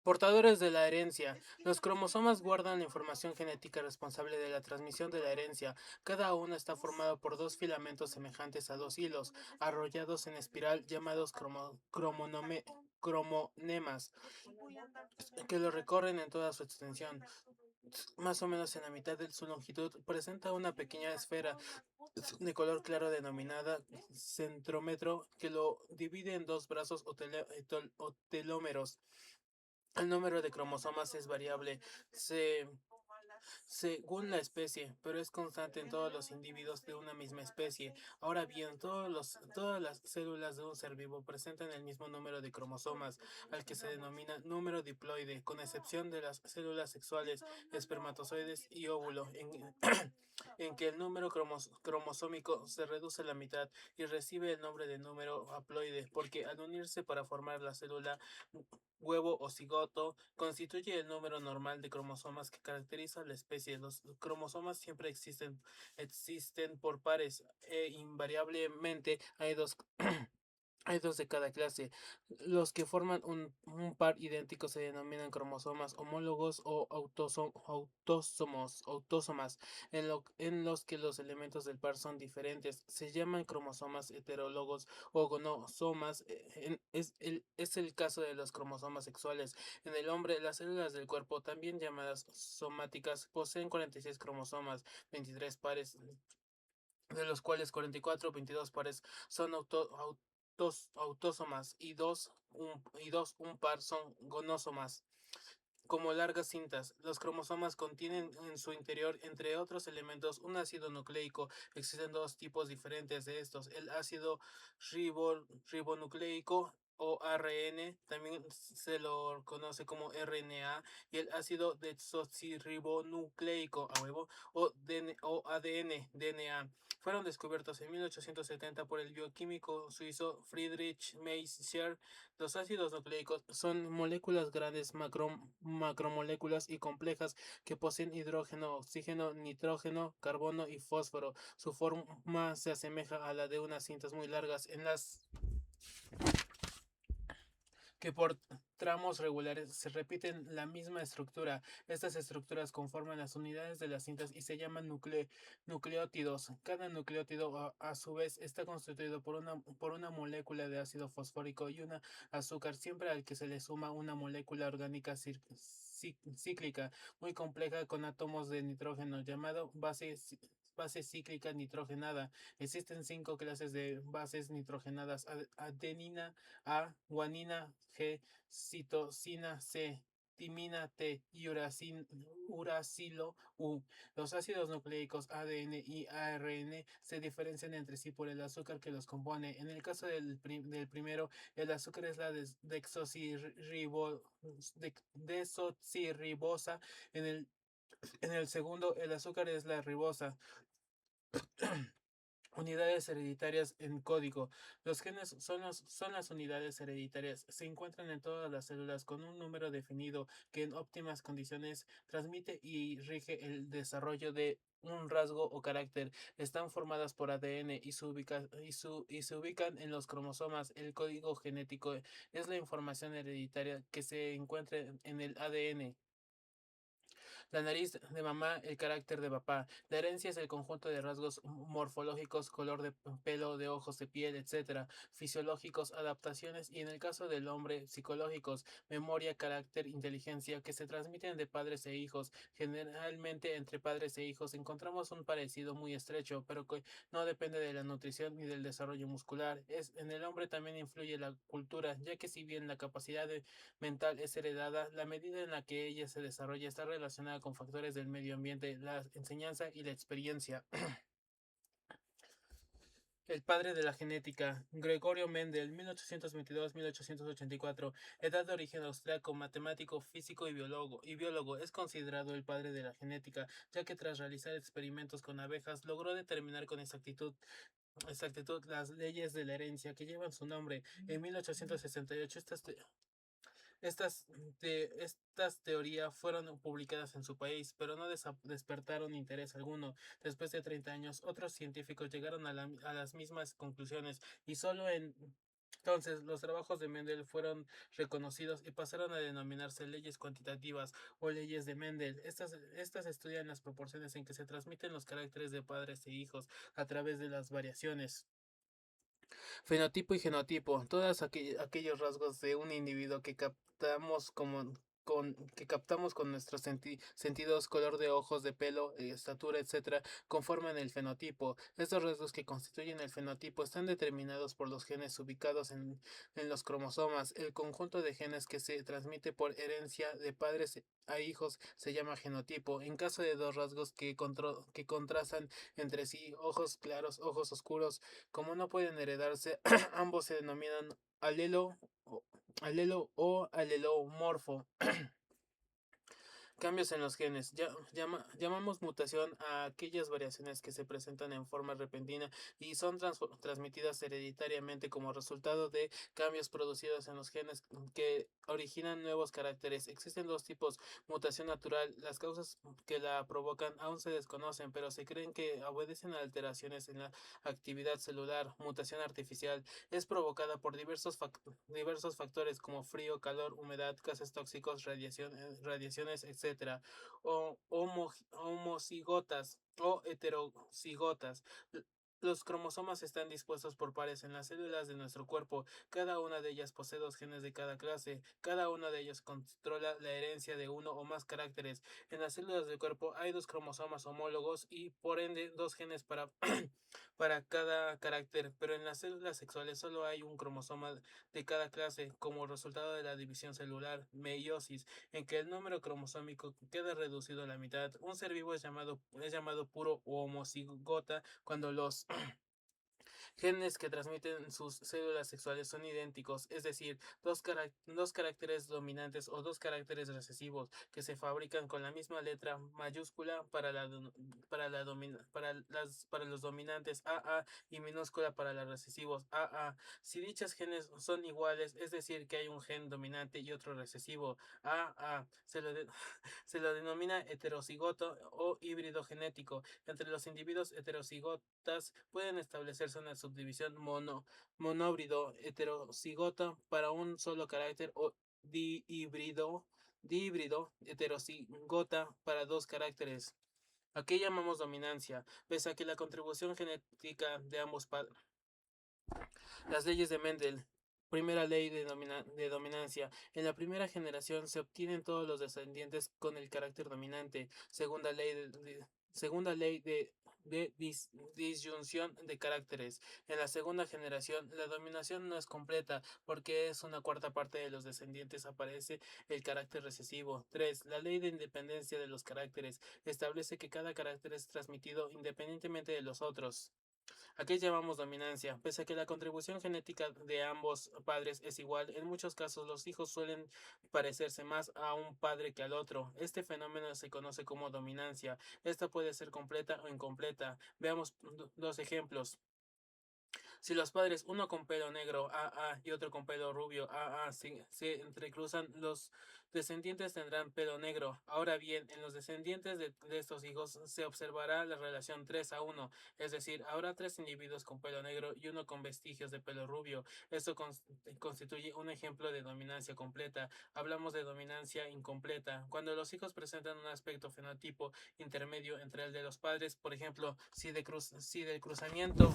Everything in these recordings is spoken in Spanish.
Portadores de la herencia. Los cromosomas guardan la información genética responsable de la transmisión de la herencia. Cada uno está formado por dos filamentos semejantes a dos hilos, arrollados en espiral, llamados cromonemas, que lo recorren en toda su extensión. Más o menos en la mitad de su longitud, presenta una pequeña esfera de color claro denominada centrómero, que lo divide en dos brazos o telómeros. El número de cromosomas es variable según la especie, pero es constante en todos los individuos de una misma especie. Ahora bien, todas las células de un ser vivo presentan el mismo número de cromosomas, al que se denomina número diploide, con excepción de las células sexuales, espermatozoides y óvulo, en que el número cromosómico se reduce a la mitad y recibe el nombre de número haploide, porque al unirse para formar la célula huevo o cigoto, constituye el número normal de cromosomas que caracteriza a la especie. Los cromosomas siempre existen por pares e invariablemente hay dos. Hay dos de cada clase. Los que forman un par idéntico se denominan cromosomas homólogos o autósomas. En los que los elementos del par son diferentes, se llaman cromosomas heterólogos o gonosomas. Es el caso de los cromosomas sexuales. En el hombre, las células del cuerpo, también llamadas somáticas, poseen 46 cromosomas, 23 pares, de los cuales 44 o 22 pares son autósomas y un par son gonósomas. Como largas cintas, los cromosomas contienen en su interior, entre otros elementos, un ácido nucleico. Existen dos tipos diferentes de estos: el ácido ribonucleico o ARN, también se lo conoce como RNA, y el ácido desoxirribonucleico, a huevo, o ADN, DNA. Fueron descubiertos en 1870 por el bioquímico suizo Friedrich Meissner. Los ácidos nucleicos son moléculas grandes, macromoléculas y complejas, que poseen hidrógeno, oxígeno, nitrógeno, carbono y fósforo. Su forma se asemeja a la de unas cintas muy largas en las que por tramos regulares se repiten la misma estructura. Estas estructuras conforman las unidades de las cintas y se llaman nucleótidos. Cada nucleótido, a su vez, está constituido por una molécula de ácido fosfórico y una azúcar, siempre al que se le suma una molécula orgánica cíclica muy compleja con átomos de nitrógeno, llamado base cíclica nitrogenada. Existen 5 clases de bases nitrogenadas: adenina A, guanina G, citosina C, timina T y uracilo U. Los ácidos nucleicos ADN y ARN se diferencian entre sí por el azúcar que los compone. En el caso del primero, el azúcar es la desoxirribosa. En el segundo, el azúcar es la ribosa. Unidades hereditarias en código. Los genes son las unidades hereditarias. Se encuentran en todas las células con un número definido que en óptimas condiciones transmite y rige el desarrollo de un rasgo o carácter. Están formadas por ADN y se ubican en los cromosomas. El código genético es la información hereditaria que se encuentra en el ADN. La nariz de mamá, el carácter de papá. La herencia es el conjunto de rasgos morfológicos, color de pelo, de ojos, de piel, etcétera, fisiológicos, adaptaciones y, en el caso del hombre, psicológicos, memoria, carácter, inteligencia, que se transmiten de padres e hijos. Generalmente entre padres e hijos encontramos un parecido muy estrecho, pero que no depende de la nutrición ni del desarrollo muscular. En el hombre también influye la cultura, ya que si bien la capacidad mental es heredada, la medida en la que ella se desarrolla está relacionada con factores del medio ambiente, la enseñanza y la experiencia. El padre de la genética, Gregorio Mendel, 1822-1884, edad de origen austriaco, matemático, físico y biólogo, es considerado el padre de la genética, ya que tras realizar experimentos con abejas logró determinar con exactitud las leyes de la herencia que llevan su nombre. En 1868 estas teorías fueron publicadas en su país, pero no despertaron interés alguno. Después de 30 años, otros científicos llegaron a las mismas conclusiones, y solo en Entonces, los trabajos de Mendel fueron reconocidos y pasaron a denominarse leyes cuantitativas o leyes de Mendel. Estas estudian las proporciones en que se transmiten los caracteres de padres e hijos a través de las variaciones. Fenotipo y genotipo, todos aquellos rasgos de un individuo que captamos con nuestros sentidos, color de ojos, de pelo, estatura, etcétera, conforman el fenotipo. Estos rasgos que constituyen el fenotipo están determinados por los genes ubicados en los cromosomas. El conjunto de genes que se transmite por herencia de padres a hijos se llama genotipo. En caso de dos rasgos que contrastan entre sí, ojos claros, ojos oscuros, como no pueden heredarse, ambos se denominan alelo o, alelo o alelomorfo. Cambios en los genes. Llamamos mutación a aquellas variaciones que se presentan en forma repentina y son transmitidas hereditariamente como resultado de cambios producidos en los genes que originan nuevos caracteres. Existen dos tipos: mutación natural. Las causas que la provocan aún se desconocen, pero se creen que obedecen a alteraciones en la actividad celular. Mutación artificial es provocada por diversos factores como frío, calor, humedad, gases tóxicos, radiaciones, etc. O homocigotas o heterocigotas. Los cromosomas están dispuestos por pares en las células de nuestro cuerpo. Cada una de ellas posee dos genes de cada clase. Cada una de ellos controla la herencia de uno o más caracteres. En las células del cuerpo hay dos cromosomas homólogos y por ende dos genes para para cada carácter, pero en las células sexuales solo hay un cromosoma de cada clase como resultado de la división celular, meiosis, en que el número cromosómico queda reducido a la mitad. Un ser vivo es llamado puro o homocigota cuando los genes que transmiten sus células sexuales son idénticos, es decir, dos caracteres dominantes o dos caracteres recesivos que se fabrican con la misma letra mayúscula para los dominantes AA y minúscula para los recesivos AA. Si dichas genes son iguales, es decir, que hay un gen dominante y otro recesivo AA, se lo denomina heterocigoto o híbrido genético. Entre los individuos heterocigotas pueden establecerse una subdivisión monóbrido heterocigota para un solo carácter o dihíbrido heterocigota para dos caracteres. ¿A qué llamamos dominancia? Pese a que la contribución genética de ambos padres. Las leyes de Mendel. Primera ley de dominancia. En la primera generación se obtienen todos los descendientes con el carácter dominante. Segunda ley de disyunción de caracteres. En la segunda generación, la dominación no es completa porque es una cuarta parte de los descendientes aparece el carácter recesivo. 3. La ley de independencia de los caracteres establece que cada carácter es transmitido independientemente de los otros. ¿A qué llamamos dominancia? Pese a que la contribución genética de ambos padres es igual, en muchos casos los hijos suelen parecerse más a un padre que al otro. Este fenómeno se conoce como dominancia. Esta puede ser completa o incompleta. Veamos dos ejemplos. Si los padres, uno con pelo negro, AA, y otro con pelo rubio, AA, se entrecruzan, los descendientes tendrán pelo negro. Ahora bien, en los descendientes de estos hijos se observará la relación 3-1, es decir, habrá tres individuos con pelo negro y uno con vestigios de pelo rubio. Esto constituye un ejemplo de dominancia completa. Hablamos de dominancia incompleta. Cuando los hijos presentan un aspecto fenotipo intermedio entre el de los padres, por ejemplo, si del cruzamiento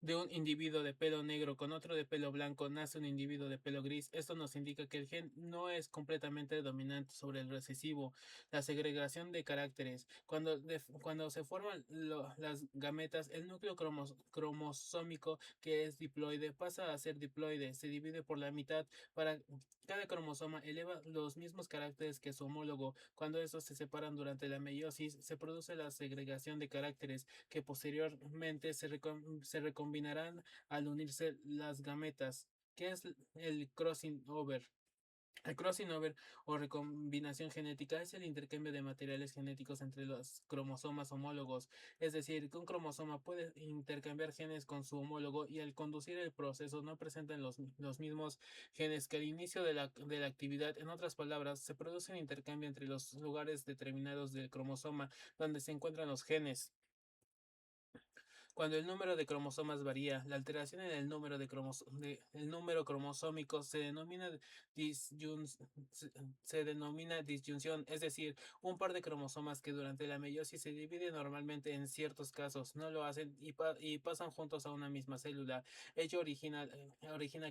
de un individuo de pelo negro con otro de pelo blanco nace un individuo de pelo gris. Esto nos indica que el gen no es completamente dominante sobre el recesivo. La segregación de caracteres. Cuando se forman las gametas, el núcleo cromosómico, que es diploide, pasa a ser diploide. Se divide por la mitad. Para cada cromosoma eleva los mismos caracteres que su homólogo. Cuando estos se separan durante la meiosis, se produce la segregación de caracteres que posteriormente se recombinarán al unirse las gametas. ¿Qué es el crossing over? El crossing over o recombinación genética es el intercambio de materiales genéticos entre los cromosomas homólogos, es decir, que un cromosoma puede intercambiar genes con su homólogo y al conducir el proceso no presentan los mismos genes que al inicio de la actividad. En otras palabras, se produce un intercambio entre los lugares determinados del cromosoma donde se encuentran los genes. Cuando el número de cromosomas varía, la alteración en el número cromosómico disyun- se se denomina disyunción, es decir, un par de cromosomas que durante la meiosis se dividen normalmente en ciertos casos, no lo hacen y pasan juntos a una misma célula. Ello origina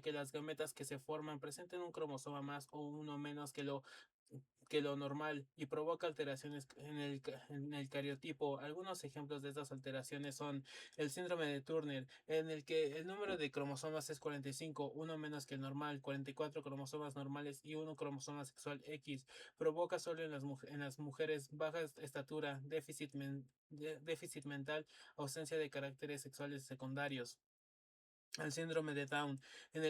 que las gametas que se forman presenten un cromosoma más o uno menos que lo normal y provoca alteraciones en el cariotipo. Algunos ejemplos de estas alteraciones son el síndrome de Turner, en el que el número de cromosomas es 45, uno menos que el normal, 44 cromosomas normales y uno cromosoma sexual X. Provoca solo en las mujeres baja estatura, déficit mental, ausencia de caracteres sexuales secundarios. El síndrome de Down, en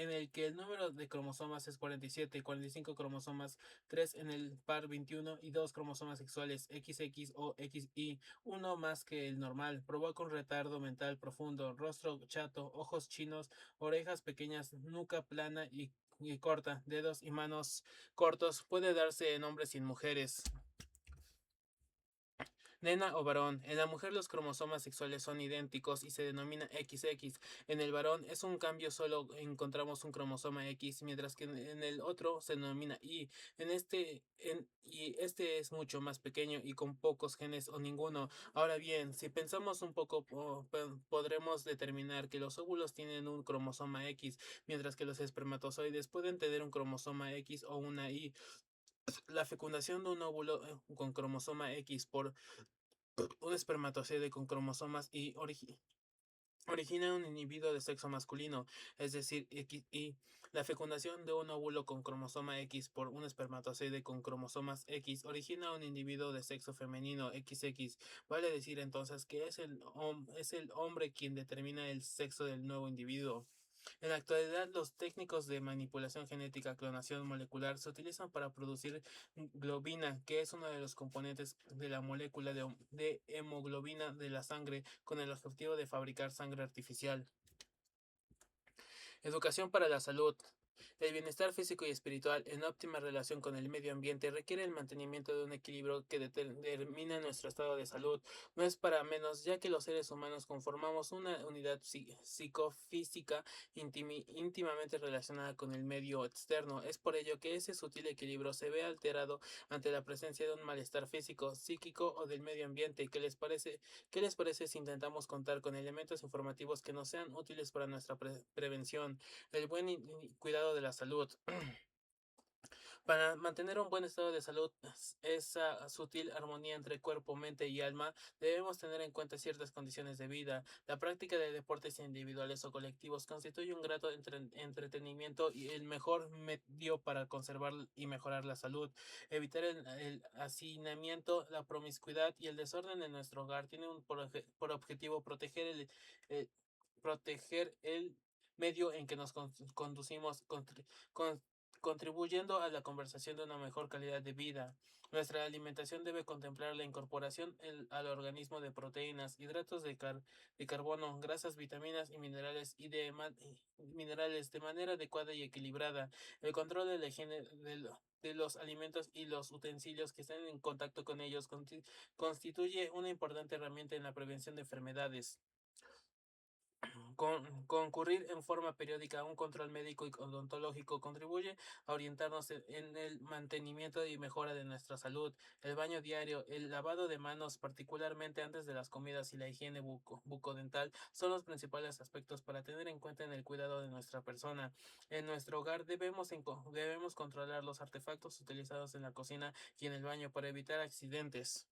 el que el número de cromosomas es 47, 45 cromosomas, 3 en el par 21 y 2 cromosomas sexuales XX o XY, uno más que el normal. Provoca un retardo mental profundo, rostro chato, ojos chinos, orejas pequeñas, nuca plana y corta, dedos y manos cortos. Puede darse en hombres y en mujeres. Nena o varón. En la mujer los cromosomas sexuales son idénticos y se denomina XX. En el varón es un cambio, solo encontramos un cromosoma X, mientras que en el otro se denomina Y. Y este es mucho más pequeño y con pocos genes o ninguno. Ahora bien, si pensamos un poco, podremos determinar que los óvulos tienen un cromosoma X, mientras que los espermatozoides pueden tener un cromosoma X o una Y. La fecundación de un óvulo con cromosoma X por un espermatozoide con cromosomas y origina un individuo de sexo masculino, es decir, XY. La fecundación de un óvulo con cromosoma X por un espermatozoide con cromosomas X origina un individuo de sexo femenino, XX. Vale decir entonces que es el hombre quien determina el sexo del nuevo individuo. En la actualidad, los técnicos de manipulación genética, clonación molecular, se utilizan para producir globina, que es uno de los componentes de la molécula de hemoglobina de la sangre, con el objetivo de fabricar sangre artificial. Educación para la salud. El bienestar físico y espiritual en óptima relación con el medio ambiente requiere el mantenimiento de un equilibrio que determina nuestro estado de salud. No es para menos, ya que los seres humanos conformamos una unidad psicofísica íntimamente relacionada con el medio externo. Es por ello que ese sutil equilibrio se ve alterado ante la presencia de un malestar físico, psíquico o del medio ambiente. ¿Qué les parece si intentamos contar con elementos informativos que nos sean útiles para nuestra prevención? El buen cuidado de la salud. Para mantener un buen estado de salud, esa sutil armonía entre cuerpo, mente y alma, debemos tener en cuenta ciertas condiciones de vida. La práctica de deportes individuales o colectivos constituye un grato entretenimiento y el mejor medio para conservar y mejorar la salud. Evitar el hacinamiento, la promiscuidad y el desorden en nuestro hogar tiene por objetivo eh, proteger el medio en que nos conducimos, con- contribuyendo a la conversación de una mejor calidad de vida. Nuestra alimentación debe contemplar la incorporación al organismo de proteínas, hidratos de carbono, grasas, vitaminas y minerales de manera adecuada y equilibrada. El control de la higiene de los alimentos y los utensilios que estén en contacto con ellos constituye una importante herramienta en la prevención de enfermedades. Concurrir en forma periódica a un control médico y odontológico contribuye a orientarnos en el mantenimiento y mejora de nuestra salud. El baño diario, el lavado de manos, particularmente antes de las comidas, y la higiene bucodental son los principales aspectos para tener en cuenta en el cuidado de nuestra persona. En nuestro hogar debemos controlar los artefactos utilizados en la cocina y en el baño para evitar accidentes.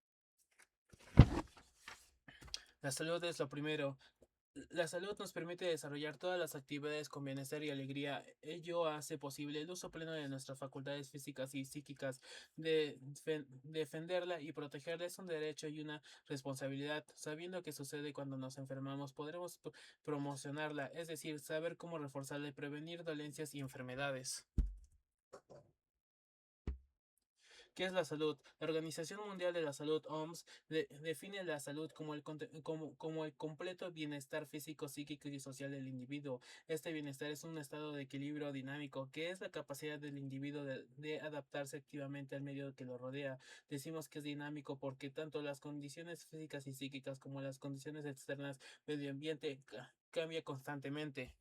La salud es lo primero. La salud nos permite desarrollar todas las actividades con bienestar y alegría. Ello hace posible el uso pleno de nuestras facultades físicas y psíquicas. Defenderla y protegerla es un derecho y una responsabilidad. Sabiendo qué sucede cuando nos enfermamos, podremos promocionarla, es decir, saber cómo reforzarla y prevenir dolencias y enfermedades. ¿Qué es la salud? La Organización Mundial de la Salud, OMS, define la salud como como el completo bienestar físico, psíquico y social del individuo. Este bienestar es un estado de equilibrio dinámico, que es la capacidad del individuo de adaptarse activamente al medio que lo rodea. Decimos que es dinámico porque tanto las condiciones físicas y psíquicas como las condiciones externas, medio ambiente, cambia constantemente.